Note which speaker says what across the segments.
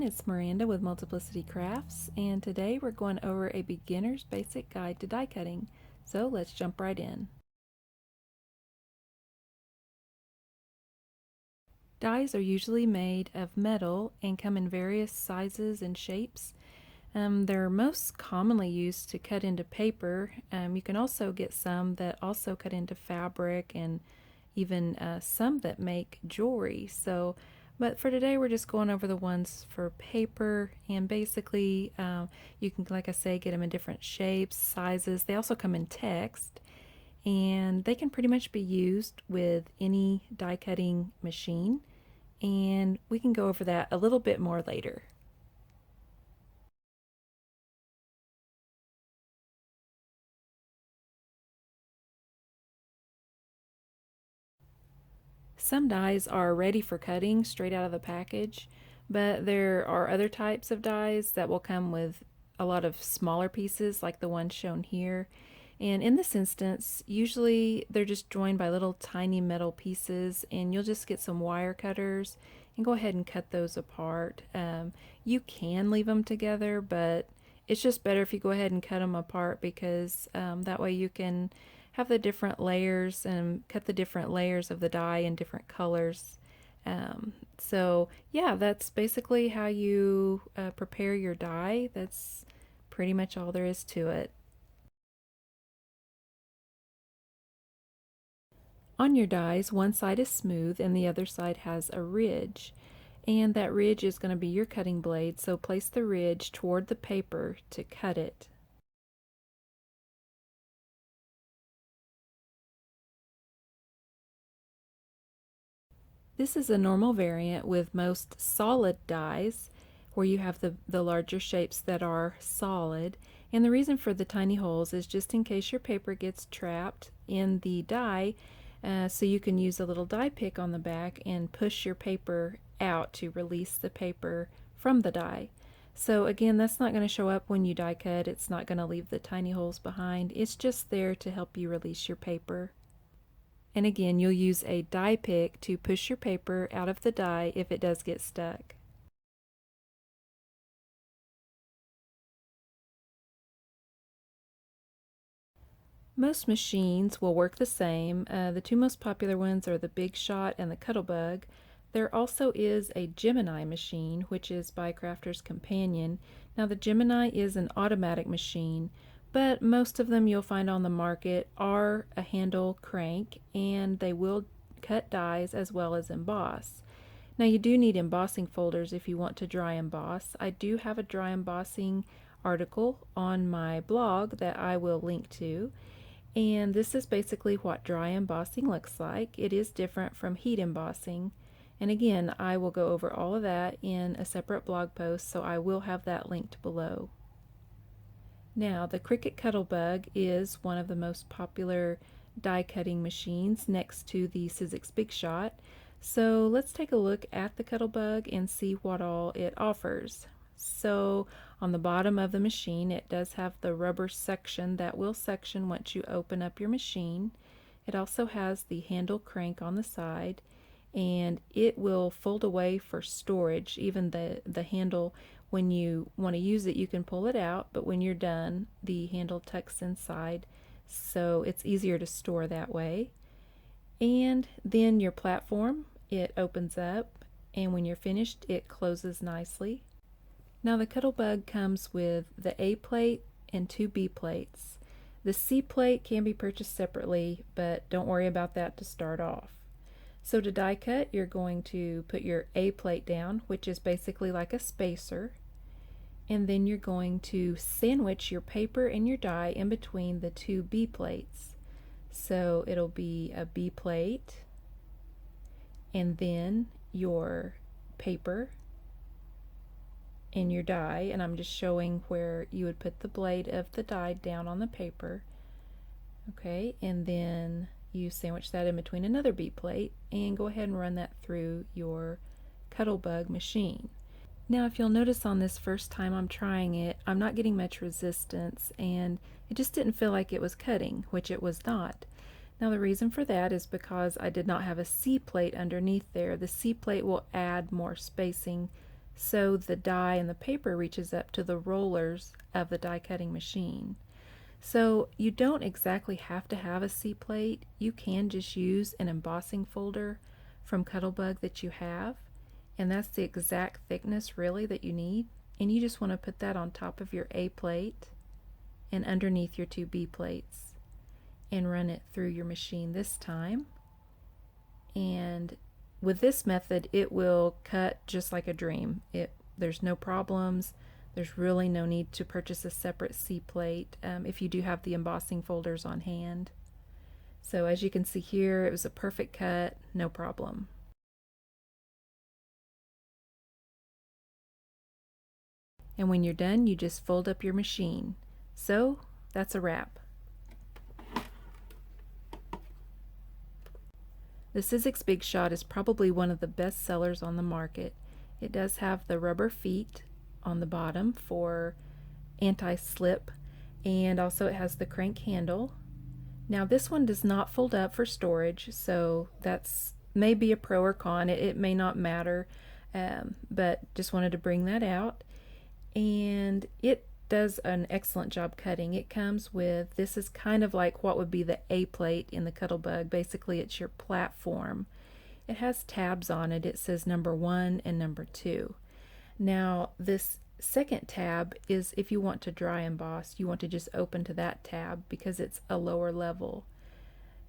Speaker 1: it's Miranda with Multiplicity Crafts, and today we're going over a beginner's basic guide to die cutting. So let's jump right in. Dies are usually made of metal and come in various sizes and shapes. They're most commonly used to cut into paper. You can also get some that also cut into fabric and even some that make jewelry. But for today, we're just going over the ones for paper, and basically, you can, like I say, get them in different shapes, sizes. They also come in text, and they can pretty much be used with any die cutting machine. And we can go over that a little bit more later. Some dies are ready for cutting straight out of the package, but there are other types of dies that will come with a lot of smaller pieces like the one shown here. And in this instance, usually they're just joined by little tiny metal pieces, and you'll just get some wire cutters and go ahead and cut those apart. You can leave them together, but it's just better if you go ahead and cut them apart because that way you can have the different layers and cut the different layers of the die in different colors. So yeah, that's basically how you prepare your die. That's pretty much all there is to it. On your dies, one side is smooth and the other side has a ridge. And that ridge is going to be your cutting blade, so place the ridge toward the paper to cut it. This is a normal variant with most solid dies, where you have the larger shapes that are solid. And the reason for the tiny holes is just in case your paper gets trapped in the die, so you can use a little die pick on the back and push your paper out to release the paper from the die. So again, that's not going to show up when you die cut. It's not going to leave the tiny holes behind. It's just there to help you release your paper. And again, you'll use a die pick to push your paper out of the die if it does get stuck. Most machines will work the same. The two most popular ones are the Big Shot and the Cuttlebug. There also is a Gemini machine, which is by Crafter's Companion. Now the Gemini is an automatic machine, but most of them you'll find on the market are a handle crank, and they will cut dies as well as emboss. Now you do need embossing folders if you want to dry emboss. I do have a dry embossing article on my blog that I will link to. And this is basically what dry embossing looks like. It is different from heat embossing. And again, I will go over all of that in a separate blog post, so I will have that linked below. Now, the Cricut Cuttlebug is one of the most popular die cutting machines next to the Sizzix Big Shot. So let's take a look at the Cuttlebug and see what all it offers. So on the bottom of the machine, it does have the rubber section that will section once you open up your machine. It also has the handle crank on the side, and it will fold away for storage. Even the handle, when you want to use it, you can pull it out, but when you're done, the handle tucks inside, so it's easier to store that way. And then your platform, it opens up, and when you're finished, it closes nicely. Now the Cuttlebug comes with the A plate and two B plates. The C plate can be purchased separately, but don't worry about that to start off. So to die cut, you're going to put your A plate down, which is basically like a spacer, and then you're going to sandwich your paper and your die in between the two B plates. So it'll be a B plate, and then your paper and your die, and I'm just showing where you would put the blade of the die down on the paper. Okay, and then you sandwich that in between another B plate and go ahead and run that through your Cuttlebug machine. Now if you'll notice on this first time I'm trying it, I'm not getting much resistance, and it just didn't feel like it was cutting, which it was not. Now the reason for that is because I did not have a C plate underneath there. The C plate will add more spacing so the die and the paper reaches up to the rollers of the die cutting machine. So you don't exactly have to have a C plate. You can just use an embossing folder from Cuttlebug that you have, and that's the exact thickness really that you need. And you just want to put that on top of your A plate and underneath your two B plates and run it through your machine this time. And with this method, it will cut just like a dream. There's no problems. There's really no need to purchase a separate C plate if you do have the embossing folders on hand. So as you can see here, it was a perfect cut, no problem. And when you're done, you just fold up your machine. So that's a wrap. The Sizzix Big Shot is probably one of the best sellers on the market. It does have the rubber feet on the bottom for anti-slip, and also it has the crank handle. Now this one does not fold up for storage, so that's maybe a pro or con. It may not matter, but just wanted to bring that out. And it does an excellent job cutting. It comes with, this is kind of like what would be the A plate in the Cuttlebug. Basically it's your platform. It has tabs on it. It says number 1 and number 2. Now this second tab is if you want to dry emboss, you want to just open to that tab because it's a lower level,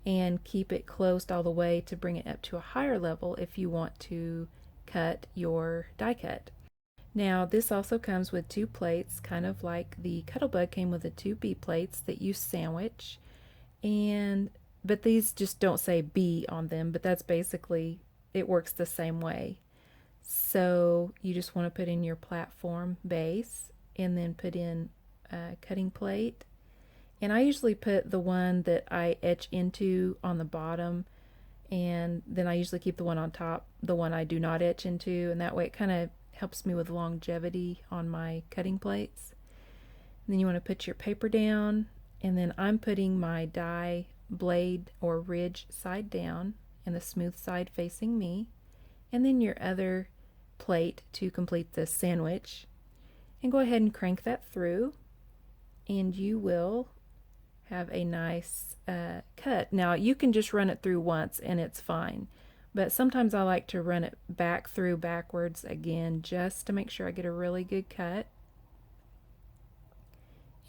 Speaker 1: and keep it closed all the way to bring it up to a higher level if you want to cut your die cut. Now this also comes with two plates, kind of like the Cuttlebug came with the two B plates that you sandwich, but these just don't say B on them, but that's basically, it works the same way. So you just want to put in your platform base and then put in a cutting plate. And I usually put the one that I etch into on the bottom, and then I usually keep the one on top, the one I do not etch into, and that way it kind of helps me with longevity on my cutting plates. And then you want to put your paper down, and then I'm putting my die blade or ridge side down and the smooth side facing me, and then your other plate to complete the sandwich, and go ahead and crank that through, and you will have a nice cut. Now you can just run it through once and it's fine, but sometimes I like to run it backwards again just to make sure I get a really good cut.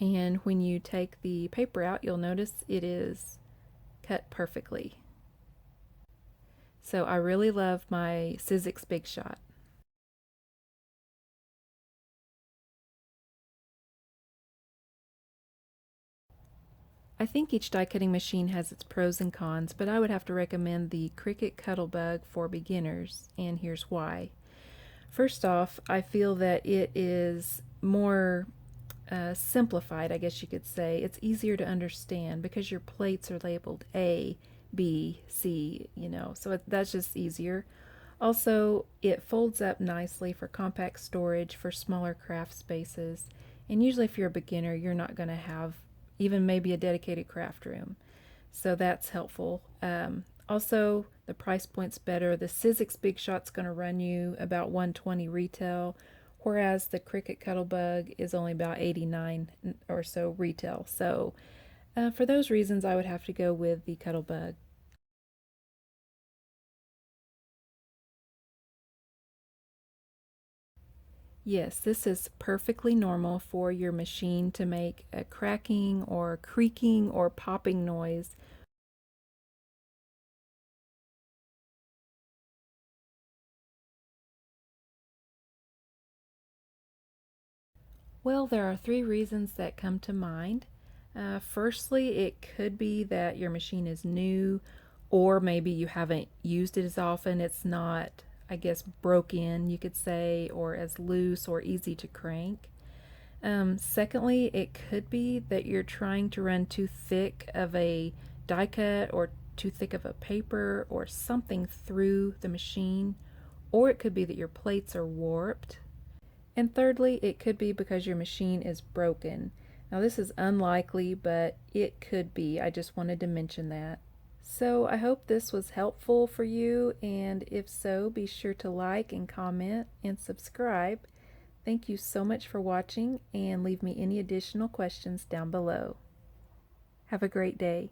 Speaker 1: And when you take the paper out, you'll notice it is cut perfectly. So I really love my Sizzix Big Shot. I think each die cutting machine has its pros and cons, but I would have to recommend the Cricut Cuttlebug for beginners, and here's why. First off, I feel that it is more simplified, I guess you could say. It's easier to understand because your plates are labeled A, B, C, so that's just easier. Also, it folds up nicely for compact storage for smaller craft spaces, and usually if you're a beginner, you're not going to have even maybe a dedicated craft room, so that's helpful. Also, the price point's better. The Sizzix Big Shot's going to run you about $120 retail, whereas the Cricut Cuttlebug is only about $89 or so retail. So for those reasons, I would have to go with the Cuttlebug. Yes, this is perfectly normal for your machine to make a cracking or creaking or popping noise. Well, there are three reasons that come to mind. Firstly, it could be that your machine is new, or maybe you haven't used it as often. It's not, I guess, broken, you could say, or as loose or easy to crank. Secondly, it could be that you're trying to run too thick of a die cut or too thick of a paper or something through the machine, or it could be that your plates are warped. And thirdly, it could be because your machine is broken. Now this is unlikely, but it could be. I just wanted to mention that. So I hope this was helpful for you, and if so, be sure to like and comment and subscribe. Thank you so much for watching, and leave me any additional questions down below. Have a great day.